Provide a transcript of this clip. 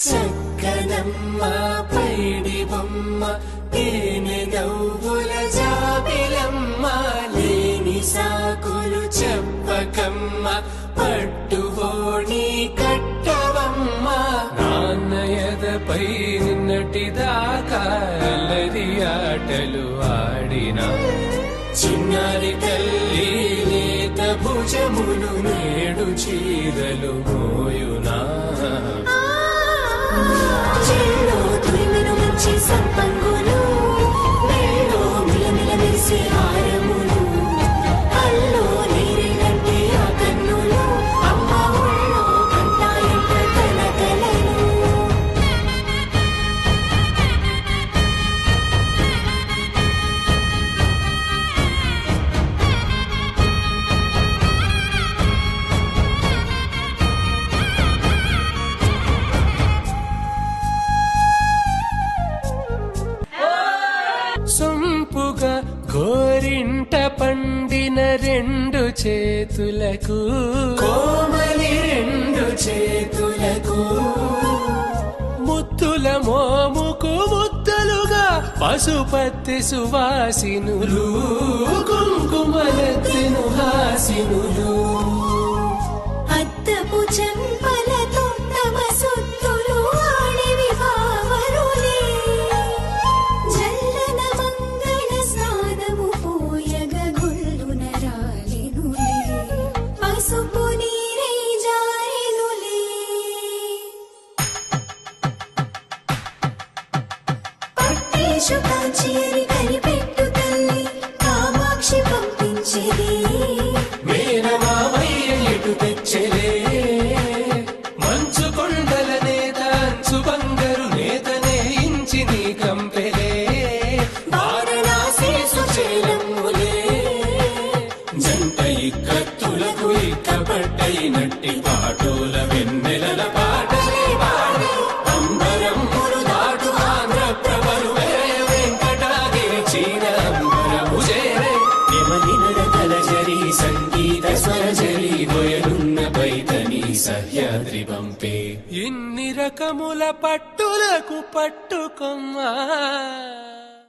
చక్కనమ్మ పైడి బొమ్మ తేనె నవ్వుల జాబిలమ్మ లేని సాకులు చెప్పకమ్మ పట్టువోణి కట్టవమ్మ నాన్నయదపై నిన్నటిదాకా అల్లరి ఆటలు ఆడినా చిన్నారి తల్లి లేత భుజములు నేడు చీరలు మోయునా చెల్లో తురిమెను మంచి సంపంగులు మెల్లో మిలమిల మెరిసే హారములు అల్లో నీరిలంటే ఆ కన్నులు అమ్మ ఒళ్ళో కంటాయంట కలకలలు సొంపుగా గోరింట పండిన రెండు చేతులకు కోమలి రెండు చేతులకు ముత్తుల మోముకు ముద్దలుగా పసుపత్తి సువాసినులు కుంకుమలెత్తిను హాసినులు అద్దపు చెంపలతో తమ సొత్తులు ఆడివి బావరులే జల్లన మంగళ స్నానము పోయగ గుళ్ళున రాలినులే పసుపు నీరై జారినులే పట్టేషు కాంచేరి కనిపెట్టు తల్లి కామాక్షి పంపించేది మేనమామయ్య ఎటు తెచ్చలే మంచు కొండల నేత అంచు బంగారు నేతనే ఇంచి నీ కంపెలే వారణాసి సుచేలమ్ములే జంట ఇక్కత్తులకు ఇక్కపట్టయినట్టి పాటోల వెన్నెలల పాటలే పాడే అంబరమ్ములు దాటు ఆంధ్ర ప్రభలు వెంకటాగిరి చీర అంబరము చేరే నెమలి నడకల జరి సంగీత స్వరజరి గొయలున్న పైతని సహ్యాద్రి పంపే ఇన్ని రకముల పట్టులకు పట్టుకొమ్మా